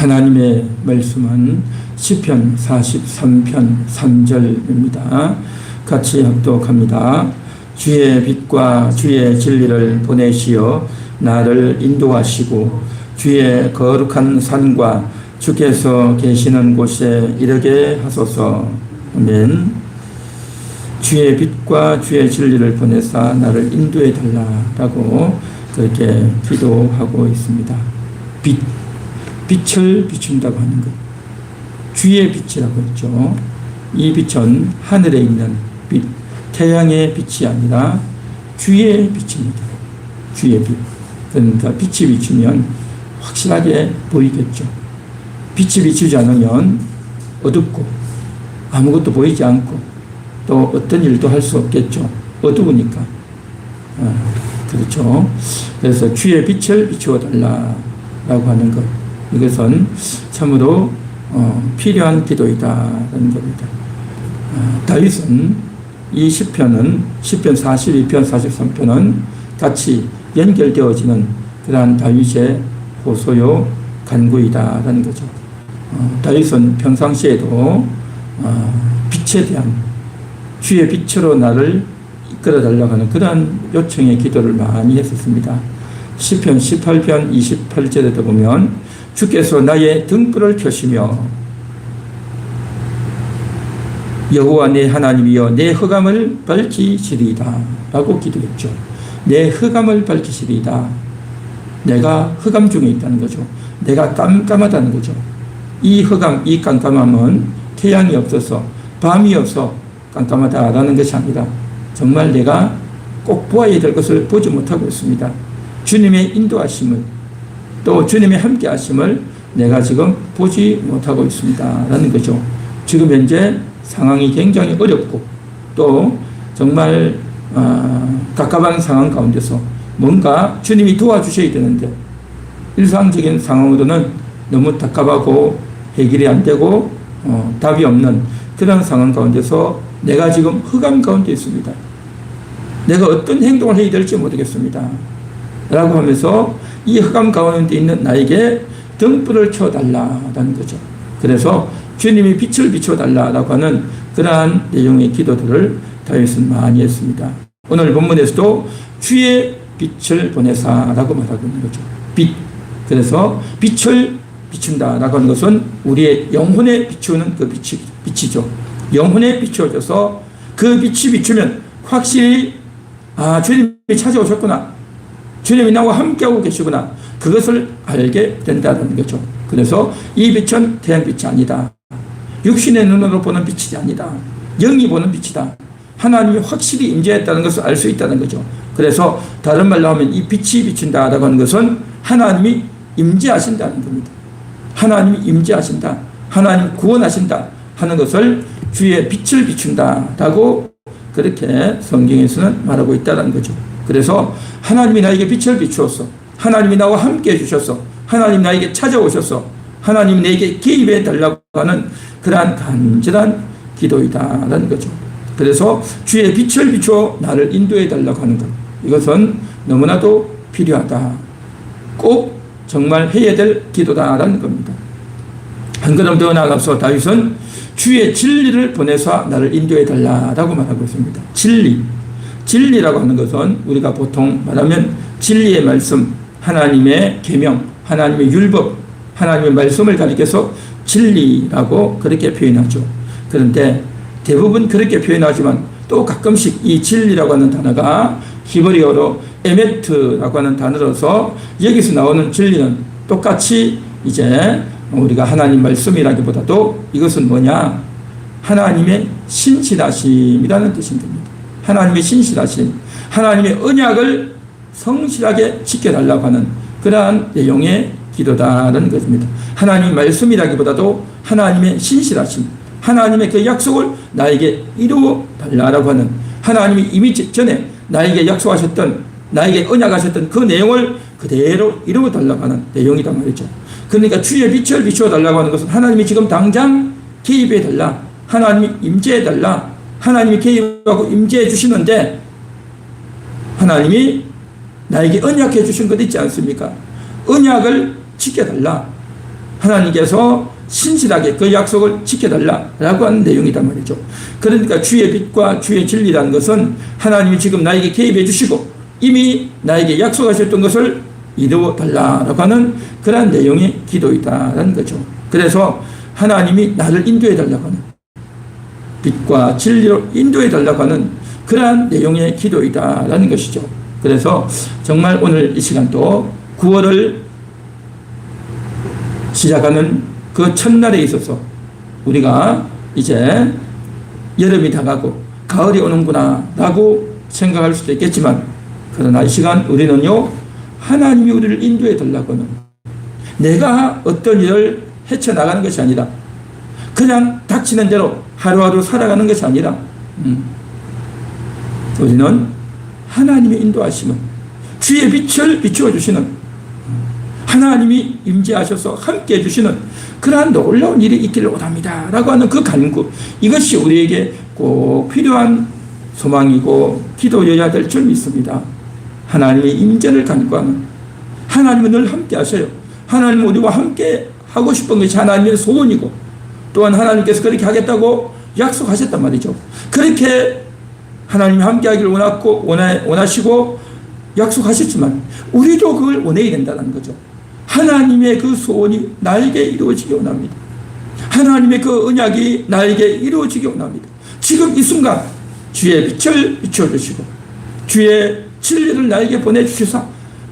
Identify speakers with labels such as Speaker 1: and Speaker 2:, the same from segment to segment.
Speaker 1: 하나님의 말씀은 시편 43편 3절입니다. 같이 합독합니다. 주의 빛과 주의 진리를 보내시어 나를 인도하시고 주의 거룩한 산과 주께서 계시는 곳에 이르게 하소서. 아멘. 주의 빛과 주의 진리를 보내사 나를 인도해 달라라고 그렇게 기도하고 있습니다. 빛을 비춘다고 하는 것. 주의 빛이라고 했죠. 이 빛은 하늘에 있는 빛, 태양의 빛이 아니라 주의 빛입니다. 주의 빛. 그러니까 빛이 비추면 확실하게 보이겠죠. 빛이 비추지 않으면 어둡고 아무것도 보이지 않고 또 어떤 일도 할 수 없겠죠. 어두우니까. 그렇죠. 그래서 주의 빛을 비추어 달라라고 하는 것. 이것은 참으로 필요한 기도이다라는 겁니다. 다윗은 이 시편은 시편 42편, 43편은 같이 연결되어지는 그러한 다윗의 호소요 간구이다라는 거죠. 다윗은 평상시에도 빛에 대한 주의 빛으로 나를 이끌어 달라고 하는 그러한 요청의 기도를 많이 했었습니다. 시편 18편 28절에도 보면 주께서 나의 등불을 켜시며 여호와 내 하나님이여 내 흑암을 밝히시리이다 라고 기도했죠. 내 흑암을 밝히시리이다. 내가 흑암 중에 있다는 거죠. 내가 깜깜하다는 거죠. 이 흑암, 이 깜깜함은 태양이 없어서 밤이 없어 깜깜하다라는 것이 아니라 정말 내가 꼭 보아야 될 것을 보지 못하고 있습니다. 주님의 인도하심을 또 주님의 함께 하심을 내가 지금 보지 못하고 있습니다 라는 거죠. 지금 현재 상황이 굉장히 어렵고 또 정말 갑갑한 상황 가운데서 뭔가 주님이 도와주셔야 되는데 일상적인 상황으로는 너무 답답하고 해결이 안 되고 답이 없는 그런 상황 가운데서 내가 지금 흑암 가운데 있습니다. 내가 어떤 행동을 해야 될지 모르겠습니다 라고 하면서 이 흑암 가운데 있는 나에게 등불을 켜달라는 거죠. 그래서 주님이 빛을 비춰달라고 하는 그러한 내용의 기도들을 다윗은 많이 했습니다. 오늘 본문에서도 주의 빛을 보내사라고 말하고 있는 거죠. 빛. 그래서 빛을 비춘다라고 하는 것은 우리의 영혼에 비추는 그 빛이죠. 영혼에 비추어져서 그 빛이 비추면 확실히 주님이 찾아오셨구나. 주님이 나와 함께하고 계시구나. 그것을 알게 된다는 거죠. 그래서 이 빛은 태양빛이 아니다. 육신의 눈으로 보는 빛이 아니다. 영이 보는 빛이다. 하나님이 확실히 임재했다는 것을 알 수 있다는 거죠. 그래서 다른 말로 하면 이 빛이 비춘다라고 하는 것은 하나님이 임재하신다는 겁니다. 하나님이 임재하신다. 하나님 구원하신다 하는 것을 주의 빛을 비춘다라고 그렇게 성경에서는 말하고 있다는 거죠. 그래서 하나님이 나에게 빛을 비추었어. 하나님이 나와 함께 해주셨어. 하나님 나에게 찾아오셨어. 하나님 내게 개입해 달라고 하는 그러한 간절한 기도이다라는 거죠. 그래서 주의 빛을 비추어 나를 인도해 달라고 하는 것. 이것은 너무나도 필요하다. 꼭 정말 해야 될 기도다라는 겁니다. 한 걸음 더 나아가서 다윗은 주의 진리를 보내서 나를 인도해 달라라고 말하고 있습니다. 진리라고 하는 것은 우리가 보통 말하면 진리의 말씀, 하나님의 계명, 하나님의 율법, 하나님의 말씀을 가리켜서 진리라고 그렇게 표현하죠. 그런데 대부분 그렇게 표현하지만 또 가끔씩 이 진리라고 하는 단어가 히브리어로 에메트라고 하는 단어로서 여기서 나오는 진리는 똑같이 이제 우리가 하나님 말씀이라기보다도 이것은 뭐냐? 하나님의 신실하심이라는 뜻인 겁니다. 하나님의 신실하심, 하나님의 언약을 성실하게 지켜달라고 하는 그러한 내용의 기도다라는 것입니다. 하나님 말씀이라기보다도 하나님의 신실하심, 하나님의 그 약속을 나에게 이루어 달라고 하는 하나님이 이미 전에 나에게 약속하셨던 나에게 언약하셨던 그 내용을 그대로 이루어 달라고 하는 내용이란 말이죠. 그러니까 주의 빛을 비추어 달라고 하는 것은 하나님이 지금 당장 개입해 달라, 하나님이 임재해 달라, 하나님이 개입하고 임재해 주시는데 하나님이 나에게 언약해 주신 것 있지 않습니까? 언약을 지켜달라. 하나님께서 신실하게 그 약속을 지켜달라라고 하는 내용이란 말이죠. 그러니까 주의 빛과 주의 진리라는 것은 하나님이 지금 나에게 개입해 주시고 이미 나에게 약속하셨던 것을 이루어달라라고 하는 그러한 내용의 기도이다라는 거죠. 그래서 하나님이 나를 인도해 달라고 하는, 빛과 진리로 인도해 달라고 하는 그러한 내용의 기도이다라는 것이죠. 그래서 정말 오늘 이 시간도 9월을 시작하는 그 첫날에 있어서 우리가 이제 여름이 다가고 가을이 오는구나 라고 생각할 수도 있겠지만, 그러나 이 시간 우리는요, 하나님이 우리를 인도해 달라고 하는, 내가 어떤 일을 헤쳐나가는 것이 아니라 그냥 닥치는 대로 하루하루 살아가는 것이 아니라 우리는 하나님의 인도하시는, 주의 빛을 비추어 주시는, 하나님이 임재하셔서 함께 해주시는 그러한 놀라운 일이 있기를 원합니다 라고 하는 그 간구, 이것이 우리에게 꼭 필요한 소망이고 기도여야 될 줄 믿습니다. 하나님의 임재를 간구하는, 하나님은 늘 함께 하셔요. 하나님은 우리와 함께 하고 싶은 것이 하나님의 소원이고, 또한 하나님께서 그렇게 하겠다고 약속하셨단 말이죠. 그렇게 하나님이 함께 하기를 원하시고 약속하셨지만 우리도 그걸 원해야 된다는 거죠. 하나님의 그 소원이 나에게 이루어지기 원합니다. 하나님의 그 언약이 나에게 이루어지기 원합니다. 지금 이 순간 주의 빛을 비춰주시고 주의 진리를 나에게 보내주시사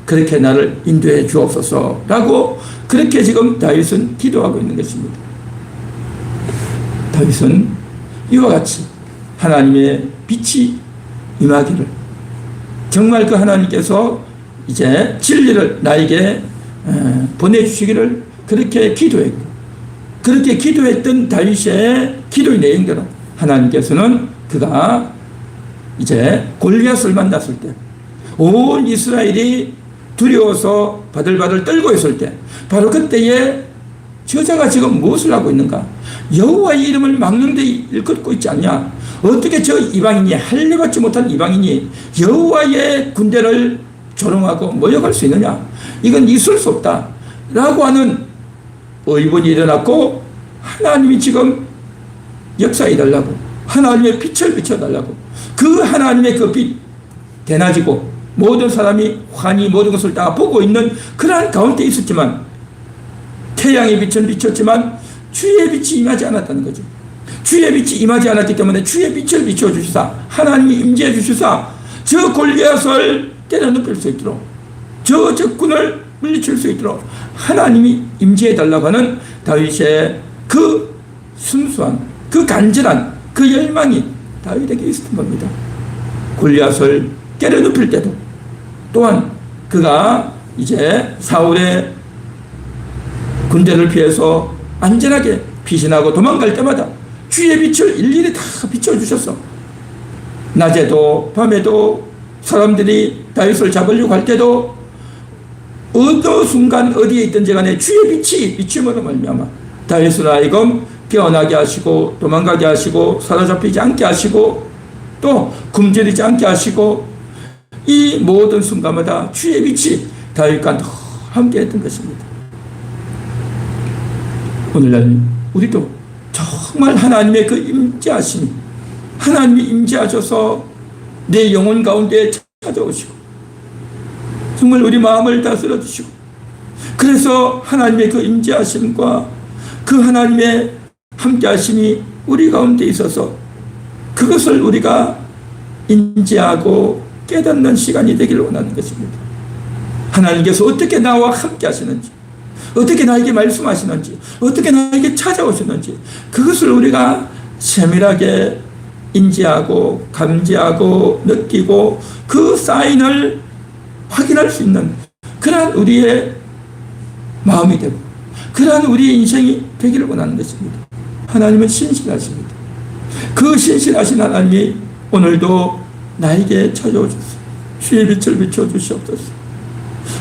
Speaker 1: 그렇게 나를 인도해 주옵소서라고, 그렇게 지금 다윗은 기도하고 있는 것입니다. 다윗은 이와 같이 하나님의 빛이 임하기를, 정말 그 하나님께서 이제 진리를 나에게 보내주시기를 그렇게 기도했고, 그렇게 기도했던 다윗의 기도의 내용대로 하나님께서는 그가 이제 골리앗을 만났을 때, 온 이스라엘이 두려워서 바들바들 떨고 있을 때, 바로 그때에 저자가 지금 무엇을 하고 있는가? 여호와의 이름을 막는 데 일컫고 있지 않냐? 어떻게 저 이방인이, 할례받지 못한 이방인이 여호와의 군대를 조롱하고 모욕할 수 있느냐? 이건 있을 수 없다 라고 하는 의문이 일어났고, 하나님이 지금 역사해 달라고, 하나님의 빛을 비춰달라고, 그 하나님의 그 빛 대낮이고 모든 사람이 환히 모든 것을 다 보고 있는 그러한 가운데 있었지만, 태양의 빛은 비쳤지만 주의 빛이 임하지 않았다는 거죠. 주의 빛이 임하지 않았기 때문에 주의 빛을 비춰주시사, 하나님이 임재해 주시사 저 골리앗을 때려눕힐 수 있도록, 저 적군을 물리칠 수 있도록 하나님이 임재해 달라고 하는 다윗의 그 순수한, 그 간절한 그 열망이 다윗에게 있었던 겁니다. 골리앗을 때려눕힐 때도, 또한 그가 이제 사울의 군대를 피해서 안전하게 피신하고 도망갈 때마다 주의 빛을 일일이 다 비춰주셨어. 낮에도 밤에도 사람들이 다윗을 잡으려고 할 때도 어느 순간 어디에 있든지 간에 주의 빛이 비춤으로 말미암아 다윗을 하여금 깨어나게 하시고 도망가게 하시고 사로잡히지 않게 하시고 또 굶주리지 않게 하시고, 이 모든 순간마다 주의 빛이 다윗과 함께 했던 것입니다. 오늘날 우리도 정말 하나님의 그 임재하심이, 하나님이 임재하셔서 내 영혼 가운데 찾아오시고 정말 우리 마음을 다스려 주시고, 그래서 하나님의 그 임재하심과 그 하나님의 함께하심이 우리 가운데 있어서 그것을 우리가 인지하고 깨닫는 시간이 되기를 원하는 것입니다. 하나님께서 어떻게 나와 함께 하시는지, 어떻게 나에게 말씀하시는지, 어떻게 나에게 찾아오시는지, 그것을 우리가 세밀하게 인지하고 감지하고 느끼고 그 사인을 확인할 수 있는 그러한 우리의 마음이 되고 그러한 우리의 인생이 되기를 원하는 것입니다. 하나님은 신실하십니다. 그 신실하신 하나님이 오늘도 나에게 찾아오셨습니다. 주의 빛을 비춰주시옵소서.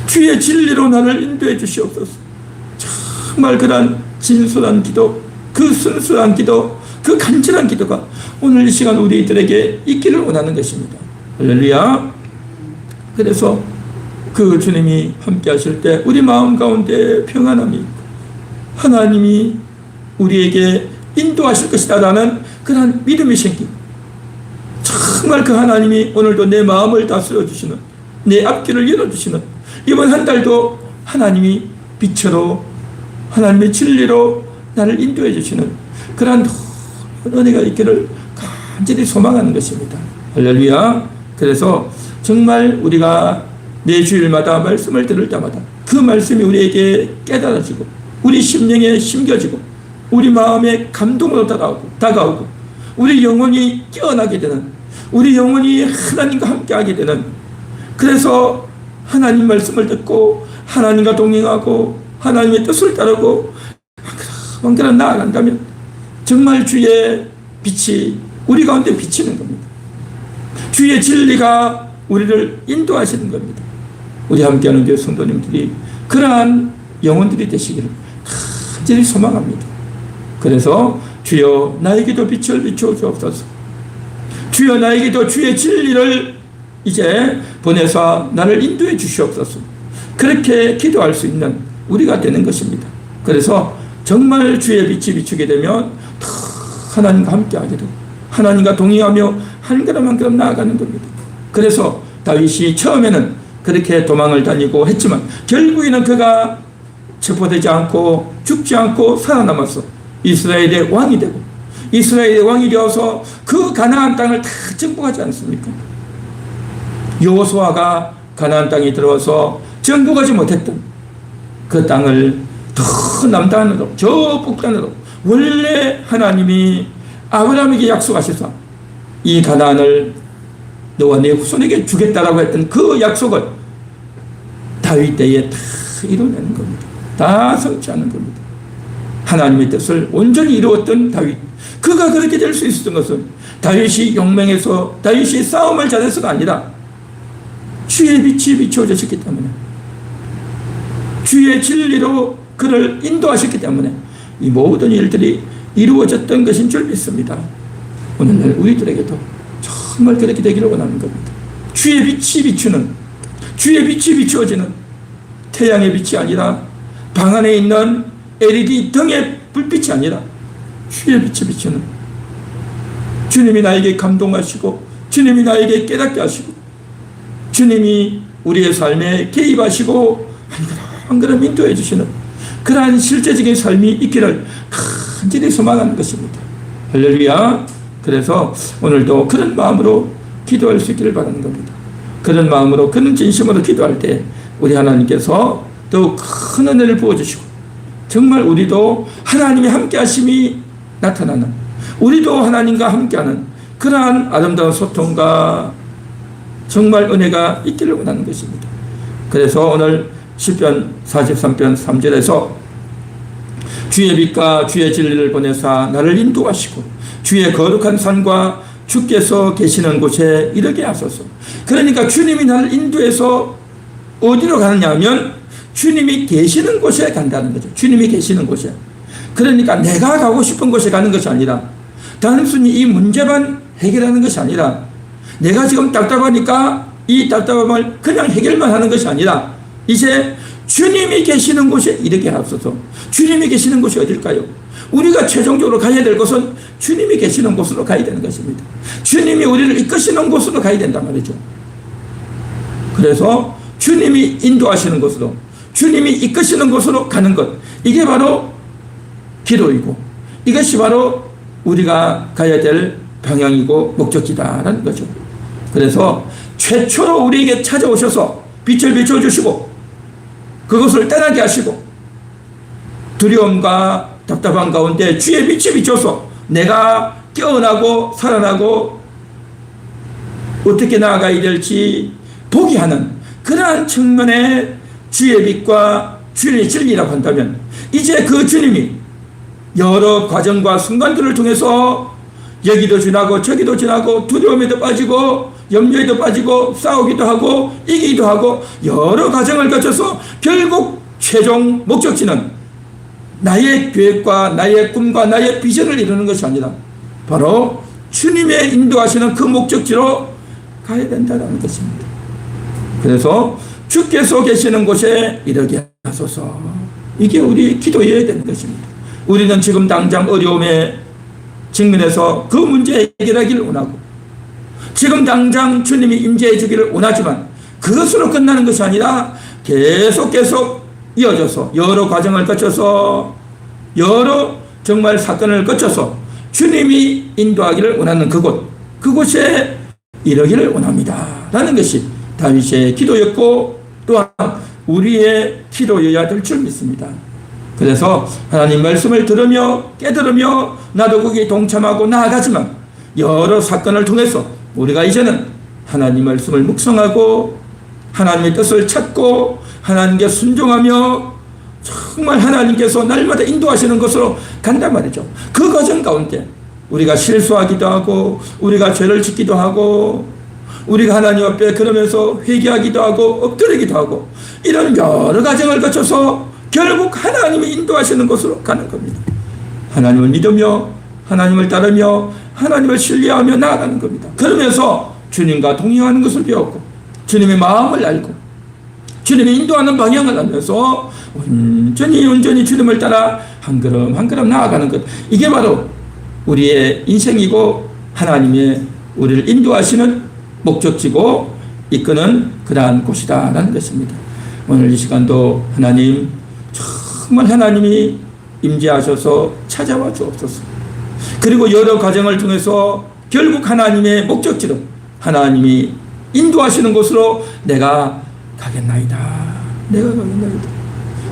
Speaker 1: 주의 진리로 나를 인도해 주시옵소서. 정말 그러한 진솔한 기도, 그 순수한 기도, 그 간절한 기도가 오늘 이 시간 우리들에게 있기를 원하는 것입니다. 할렐루야. 그래서 그 주님이 함께 하실 때 우리 마음 가운데 평안함이 있고 하나님이 우리에게 인도하실 것이다라는 그런 믿음이 생기고, 정말 그 하나님이 오늘도 내 마음을 다스려 주시는, 내 앞길을 열어주시는, 이번 한 달도 하나님이 빛으로, 하나님의 진리로 나를 인도해 주시는 그러한 은혜가 있기를 간절히 소망하는 것입니다. 할렐루야. 그래서 정말 우리가 매 주일마다 말씀을 들을 때마다 그 말씀이 우리에게 깨달아지고, 우리 심령에 심겨지고, 우리 마음에 감동으로 다가오고, 우리 영혼이 깨어나게 되는, 우리 영혼이 하나님과 함께하게 되는, 그래서 하나님 말씀을 듣고 하나님과 동행하고 하나님의 뜻을 따르고 그런 나아간다면 정말 주의 빛이 우리 가운데 비치는 겁니다. 주의 진리가 우리를 인도하시는 겁니다. 우리 함께하는 교회 성도님들이 그러한 영혼들이 되시기를 간절히 소망합니다. 그래서 주여 나에게도 빛을 비추어 주옵소서. 주여 나에게도 주의 진리를 이제 보내사 나를 인도해 주시옵소서. 그렇게 기도할 수 있는 우리가 되는 것입니다. 그래서 정말 주의 빛이 비추게 되면 더 하나님과 함께하게 되고 하나님과 동의하며 한 걸음 한 걸음 나아가는 겁니다. 그래서 다윗이 처음에는 그렇게 도망을 다니고 했지만 결국에는 그가 체포되지 않고 죽지 않고 살아남았어. 이스라엘의 왕이 되고 이스라엘의 왕이 되어서 그 가나안 땅을 다 정복하지 않습니까? 여호수아가 가나안 땅에 들어와서 정복하지 못했던 그 땅을 더 남단으로 저 북단으로 원래 하나님이 아브라함에게 약속하셔서 이 가나안을 너와 네 후손에게 주겠다라고 했던 그 약속을 다윗 때에 다 이루어내는 겁니다. 다 성취하는 겁니다. 하나님의 뜻을 온전히 이루었던 다윗, 그가 그렇게 될 수 있었던 것은 다윗이 용맹해서 다윗이 싸움을 잘해서가 아니라 주의 빛이 비추어졌기 때문에, 주의 진리로 그를 인도하셨기 때문에 이 모든 일들이 이루어졌던 것인 줄 믿습니다. 오늘날 우리들에게도 정말 그렇게 되기를 원하는 겁니다. 주의 빛이 비추는, 주의 빛이 비추어지는 태양의 빛이 아니라 방 안에 있는 LED 등의 불빛이 아니라 주의 빛이 비추는, 주님이 나에게 감동하시고 주님이 나에게 깨닫게 하시고 주님이 우리의 삶에 개입하시고 한 걸음 인도해 주시는 그러한 실제적인 삶이 있기를 간절히 소망하는 것입니다. 할렐루야. 그래서 오늘도 그런 마음으로 기도할 수 있기를 바라는 겁니다. 그런 마음으로, 그런 진심으로 기도할 때 우리 하나님께서 더욱 큰 은혜를 부어주시고 정말 우리도 하나님의 함께하심이 나타나는, 우리도 하나님과 함께하는 그러한 아름다운 소통과 정말 은혜가 있기를 원하는 것입니다. 그래서 오늘 시편 43편 3절에서 주의 빛과 주의 진리를 보내사 나를 인도하시고 주의 거룩한 산과 주께서 계시는 곳에 이르게 하소서. 그러니까 주님이 나를 인도해서 어디로 가느냐 하면 주님이 계시는 곳에 간다는 거죠. 주님이 계시는 곳에. 그러니까 내가 가고 싶은 곳에 가는 것이 아니라, 단순히 이 문제만 해결하는 것이 아니라, 내가 지금 답답하니까 이 답답함을 그냥 해결만 하는 것이 아니라 이제 주님이 계시는 곳에 이르게 하소서. 주님이 계시는 곳이 어딜까요? 우리가 최종적으로 가야 될 곳은 주님이 계시는 곳으로 가야 되는 것입니다. 주님이 우리를 이끄시는 곳으로 가야 된단 말이죠. 그래서 주님이 인도하시는 곳으로, 주님이 이끄시는 곳으로 가는 것, 이게 바로 기도이고 이것이 바로 우리가 가야 될 방향이고 목적지다라는 거죠. 그래서 최초로 우리에게 찾아오셔서 빛을 비춰주시고 그것을 떠나게 하시고 두려움과 답답한 가운데 주의 빛이 비춰서 내가 깨어나고 살아나고 어떻게 나아가야 될지 보게 하는 그러한 측면의 주의 빛과 주의 진리라고 한다면, 이제 그 주님이 여러 과정과 순간들을 통해서 여기도 지나고 저기도 지나고 두려움에도 빠지고 염려에도 빠지고 싸우기도 하고 이기기도 하고 여러 과정을 거쳐서 결국 최종 목적지는 나의 계획과 나의 꿈과 나의 비전을 이루는 것이 아니라 바로 주님의 인도하시는 그 목적지로 가야 된다는 것입니다. 그래서 주께서 계시는 곳에 이르게 하소서. 이게 우리 기도여야 되는 것입니다. 우리는 지금 당장 어려움에 직면해서 그 문제 해결하기를 원하고 지금 당장 주님이 임재해 주기를 원하지만 그것으로 끝나는 것이 아니라 계속 이어져서 여러 과정을 거쳐서 여러 정말 사건을 거쳐서 주님이 인도하기를 원하는 그곳에 이르기를 원합니다 라는 것이 다윗의 기도였고 또한 우리의 기도여야 될 줄 믿습니다. 그래서 하나님 말씀을 들으며 깨달으며 나도 거기에 동참하고 나아가지만 여러 사건을 통해서 우리가 이제는 하나님 말씀을 묵상하고 하나님의 뜻을 찾고 하나님께 순종하며 정말 하나님께서 날마다 인도하시는 것으로 간단 말이죠. 그 과정 가운데 우리가 실수하기도 하고 우리가 죄를 짓기도 하고 우리가 하나님 앞에 그러면서 회개하기도 하고 엎드리기도 하고 이런 여러 과정을 거쳐서 결국 하나님이 인도하시는 곳으로 가는 겁니다. 하나님을 믿으며 하나님을 따르며 하나님을 신뢰하며 나아가는 겁니다. 그러면서 주님과 동행하는 것을 배웠고 주님의 마음을 알고 주님이 인도하는 방향을 알면서 온전히 주님을 따라 한 걸음 한 걸음 나아가는 것, 이게 바로 우리의 인생이고 하나님의 우리를 인도하시는 목적지고 이끄는 그러한 곳이다라는 것입니다. 오늘 이 시간도 하나님 정말 하나님이 임재하셔서 찾아와 주옵소서. 그리고 여러 과정을 통해서 결국 하나님의 목적지로 하나님이 인도하시는 곳으로 내가 가겠나이다.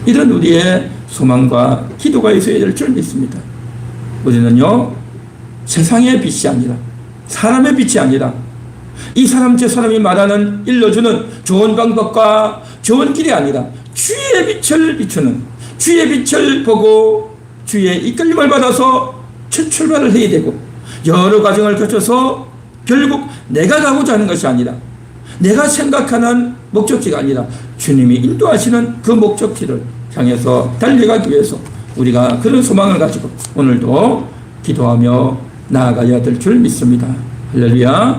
Speaker 1: 이런 우리의 소망과 기도가 있어야 될 줄 믿습니다. 우리는요 세상의 빛이 아니라 사람의 빛이 아니라 이 사람 저 사람이 말하는 일러주는 좋은 방법과 좋은 길이 아니라 주의 빛을 비추는 주의 빛을 보고 주의 이끌림을 받아서 출발을 해야 되고 여러 과정을 거쳐서 결국 내가 가고자 하는 것이 아니라 내가 생각하는 목적지가 아니라 주님이 인도하시는 그 목적지를 향해서 달려가기 위해서 우리가 그런 소망을 가지고 오늘도 기도하며 나아가야 될 줄 믿습니다. 할렐루야.